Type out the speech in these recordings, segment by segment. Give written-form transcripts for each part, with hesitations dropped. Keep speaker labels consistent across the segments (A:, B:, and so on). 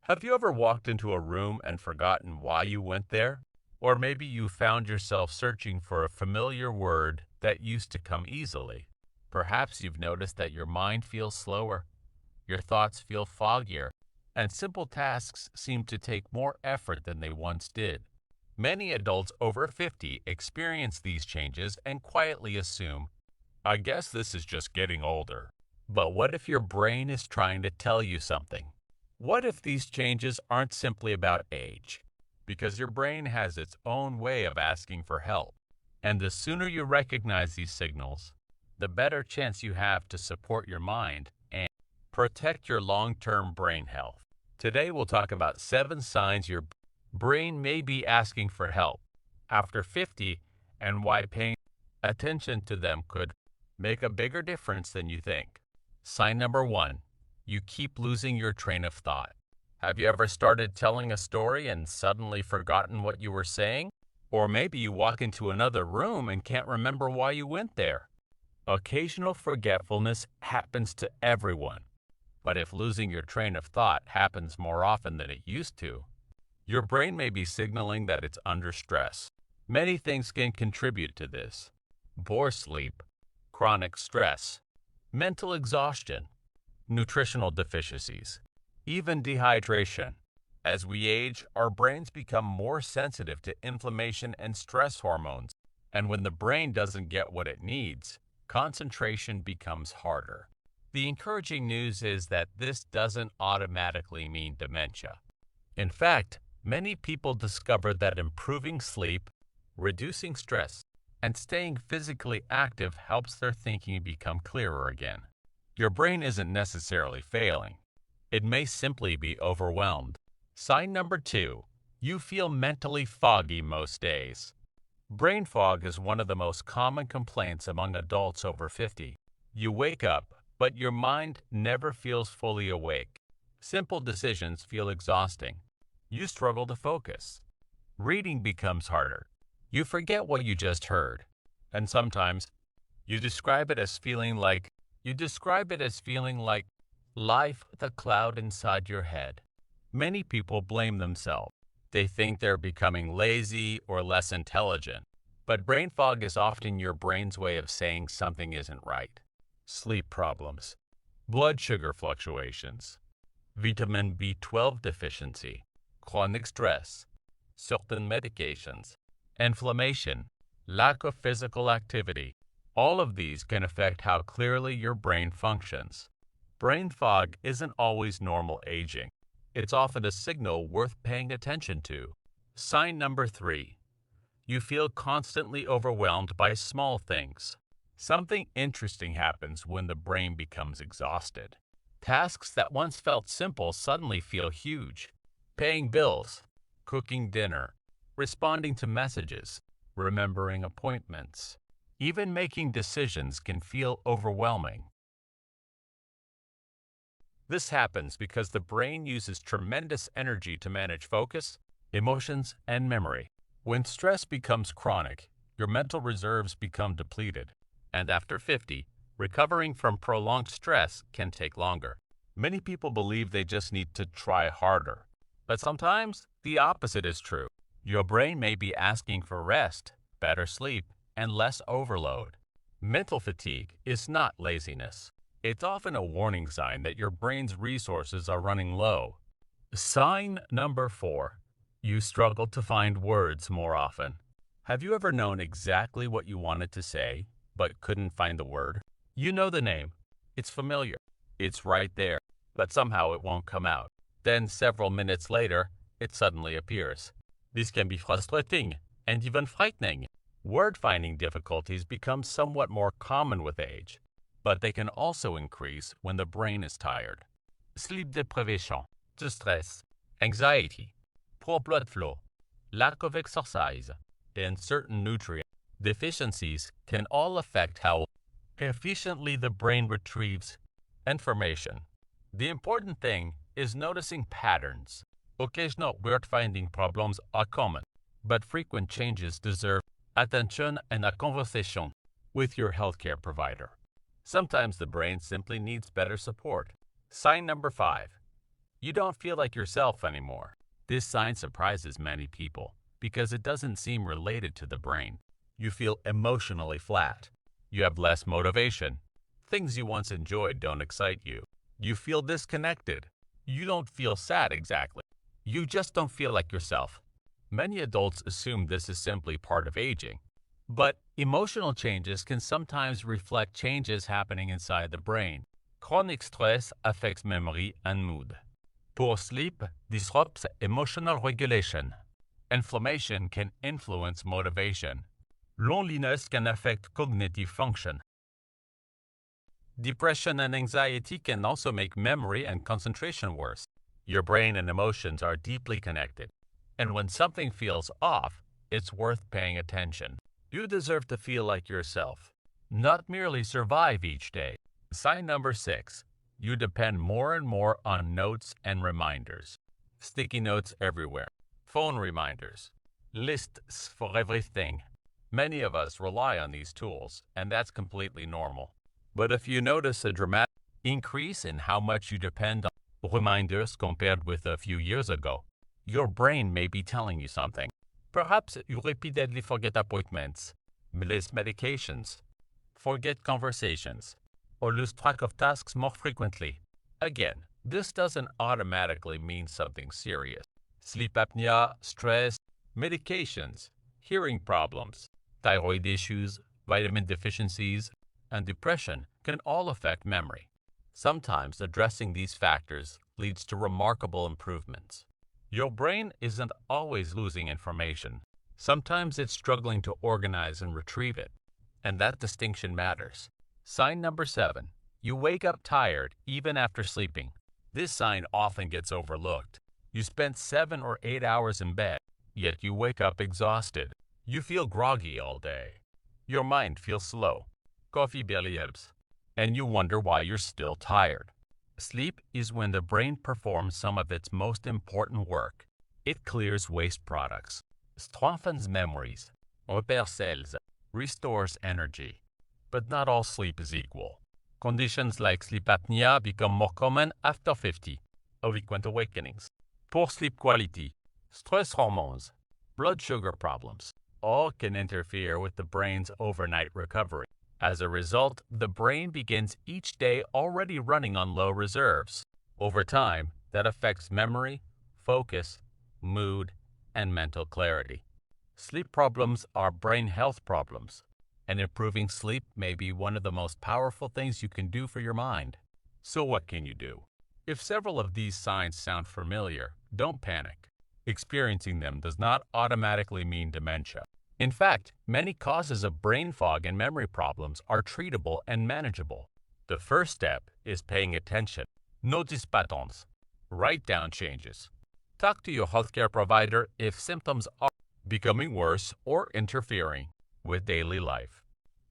A: Have you ever walked into a room and forgotten why you went there? Or maybe you found yourself searching for a familiar word that used to come easily. Perhaps you've noticed that your mind feels slower, your thoughts feel foggier, and simple tasks seem to take more effort than they once did. Many adults over 50 experience these changes and quietly assume, I guess this is just getting older. But what if your brain is trying to tell you something? What if these changes aren't simply about age? Because your brain has its own way of asking for help. And the sooner you recognize these signals, the better chance you have to support your mind and protect your long-term brain health. Today we'll talk about 7 signs your brain may be asking for help after 50 and why paying attention to them could make a bigger difference than you think. Sign number 1. You keep losing your train of thought. Have you ever started telling a story and suddenly forgotten what you were saying? Or maybe you walk into another room and can't remember why you went there. Occasional forgetfulness happens to everyone. But if losing your train of thought happens more often than it used to, your brain may be signaling that it's under stress. Many things can contribute to this: poor sleep, chronic stress, mental exhaustion, nutritional deficiencies, even dehydration. As we age, our brains become more sensitive to inflammation and stress hormones, and when the brain doesn't get what it needs, concentration becomes harder. The encouraging news is that this doesn't automatically mean dementia. In fact, many people discover that improving sleep, reducing stress, and staying physically active helps their thinking become clearer again. Your brain isn't necessarily failing. It may simply be overwhelmed. Sign number 2. You feel mentally foggy most days. Brain fog is one of the most common complaints among adults over 50. You wake up, but your mind never feels fully awake. Simple decisions feel exhausting. You struggle to focus. Reading becomes harder. You forget what you just heard. And sometimes, you describe it as feeling like life with a cloud inside your head. Many people blame themselves. They think they're becoming lazy or less intelligent. But brain fog is often your brain's way of saying something isn't right. Sleep problems, blood sugar fluctuations, vitamin B12 deficiency, chronic stress, certain medications, inflammation, lack of physical activity. All of these can affect how clearly your brain functions. Brain fog isn't always normal aging. It's often a signal worth paying attention to. Sign number 3. You feel constantly overwhelmed by small things. Something interesting happens when the brain becomes exhausted. Tasks that once felt simple suddenly feel huge. Paying bills, cooking dinner, responding to messages, remembering appointments. Even making decisions can feel overwhelming. This happens because the brain uses tremendous energy to manage focus, emotions, and memory. When stress becomes chronic, your mental reserves become depleted. And after 50, recovering from prolonged stress can take longer. Many people believe they just need to try harder. But sometimes the opposite is true. Your brain may be asking for rest, better sleep, and less overload. Mental fatigue is not laziness. It's often a warning sign that your brain's resources are running low. Sign number 4. You struggle to find words more often. Have you ever known exactly what you wanted to say, but couldn't find the word? You know the name. It's familiar. It's right there, but somehow it won't come out. Then several minutes later, it suddenly appears. This can be frustrating and even frightening. Word-finding difficulties become somewhat more common with age, but they can also increase when the brain is tired. Sleep deprivation, stress, anxiety, poor blood flow, lack of exercise, and certain nutrient deficiencies can all affect how efficiently the brain retrieves information. The important thing is noticing patterns. Occasional word-finding problems are common, but frequent changes deserve attention and a conversation with your healthcare provider. Sometimes the brain simply needs better support. Sign number 5. You don't feel like yourself anymore. This sign surprises many people because it doesn't seem related to the brain. You feel emotionally flat. You have less motivation. Things you once enjoyed don't excite you. You feel disconnected. You don't feel sad exactly. You just don't feel like yourself. Many adults assume this is simply part of aging. But emotional changes can sometimes reflect changes happening inside the brain. Chronic stress affects memory and mood. Poor sleep disrupts emotional regulation. Inflammation can influence motivation. Loneliness can affect cognitive function. Depression and anxiety can also make memory and concentration worse. Your brain and emotions are deeply connected. And when something feels off, it's worth paying attention. You deserve to feel like yourself, not merely survive each day. Sign number 6. You depend more and more on notes and reminders. Sticky notes everywhere. Phone reminders. Lists for everything. Many of us rely on these tools, and that's completely normal. But if you notice a dramatic increase in how much you depend on reminders compared with a few years ago, your brain may be telling you something. Perhaps you repeatedly forget appointments, miss medications, forget conversations, or lose track of tasks more frequently. Again, this doesn't automatically mean something serious. Sleep apnea, stress, medications, hearing problems, thyroid issues, vitamin deficiencies, and depression can all affect memory. Sometimes addressing these factors leads to remarkable improvements. Your brain isn't always losing information. Sometimes it's struggling to organize and retrieve it, and that distinction matters. Sign number 7. You wake up tired even after sleeping. This sign often gets overlooked. You spent 7 or 8 hours in bed, yet you wake up exhausted. You feel groggy all day. Your mind feels slow. Coffee barely helps, and you wonder why you're still tired. Sleep is when the brain performs some of its most important work. It clears waste products, strengthens memories, repairs cells, restores energy. But not all sleep is equal. Conditions like sleep apnea become more common after 50, frequent awakenings, poor sleep quality, stress hormones, blood sugar problems, all can interfere with the brain's overnight recovery. As a result, the brain begins each day already running on low reserves. Over time, that affects memory, focus, mood, and mental clarity. Sleep problems are brain health problems, and improving sleep may be one of the most powerful things you can do for your mind. So what can you do? If several of these signs sound familiar, don't panic. Experiencing them does not automatically mean dementia. In fact, many causes of brain fog and memory problems are treatable and manageable. The first step is paying attention. Notice patterns. Write down changes. Talk to your healthcare provider if symptoms are becoming worse or interfering with daily life.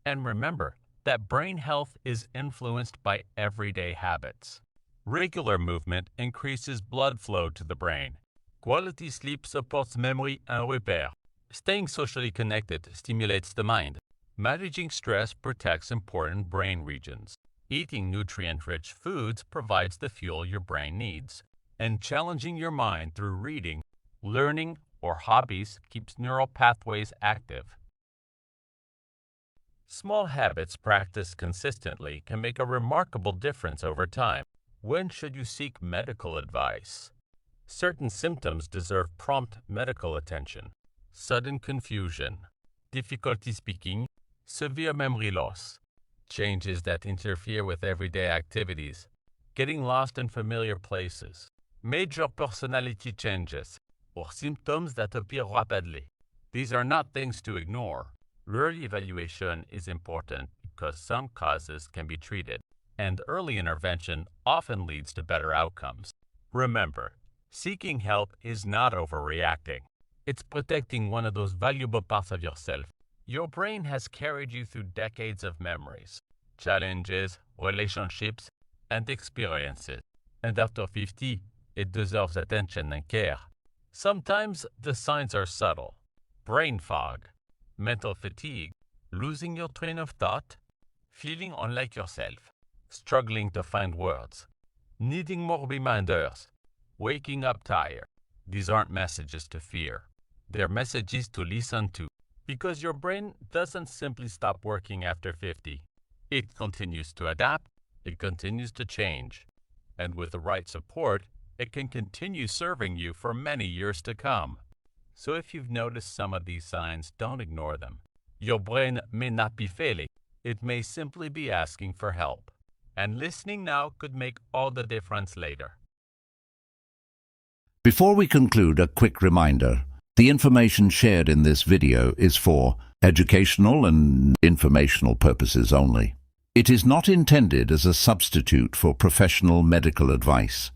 A: And remember that brain health is influenced by everyday habits. Regular movement increases blood flow to the brain. Quality sleep supports memory and repair. Staying socially connected stimulates the mind. Managing stress protects important brain regions. Eating nutrient-rich foods provides the fuel your brain needs. And challenging your mind through reading, learning, or hobbies keeps neural pathways active. Small habits practiced consistently can make a remarkable difference over time. When should you seek medical advice? Certain symptoms deserve prompt medical attention. Sudden confusion, difficulty speaking, severe memory loss, changes that interfere with everyday activities, getting lost in familiar places, major personality changes, or symptoms that appear rapidly. These are not things to ignore. Early evaluation is important because some causes can be treated, and early intervention often leads to better outcomes. Remember, seeking help is not overreacting. It's protecting one of those valuable parts of yourself. Your brain has carried you through decades of memories, challenges, relationships, and experiences. And after 50, it deserves attention and care. Sometimes the signs are subtle. Brain fog, mental fatigue, losing your train of thought, feeling unlike yourself, struggling to find words, needing more reminders. waking up tired. These aren't messages to fear. They're messages to listen to. Because your brain doesn't simply stop working after 50. It continues to adapt. It continues to change. And with the right support, it can continue serving you for many years to come. So if you've noticed some of these signs, don't ignore them. Your brain may not be failing. It may simply be asking for help. And listening now could make all the difference later.
B: Before we conclude, a quick reminder. The information shared in this video is for educational and informational purposes only. It is not intended as a substitute for professional medical advice,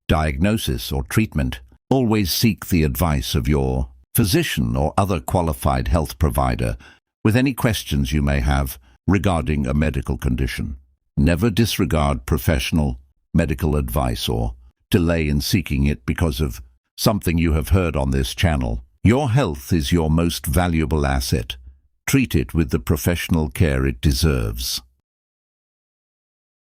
B: diagnosis, or treatment. Always seek the advice of your physician or other qualified health provider with any questions you may have regarding a medical condition. Never disregard professional medical advice or delay in seeking it because of something you have heard on this channel. Your health is your most valuable asset. Treat it with the professional care it deserves.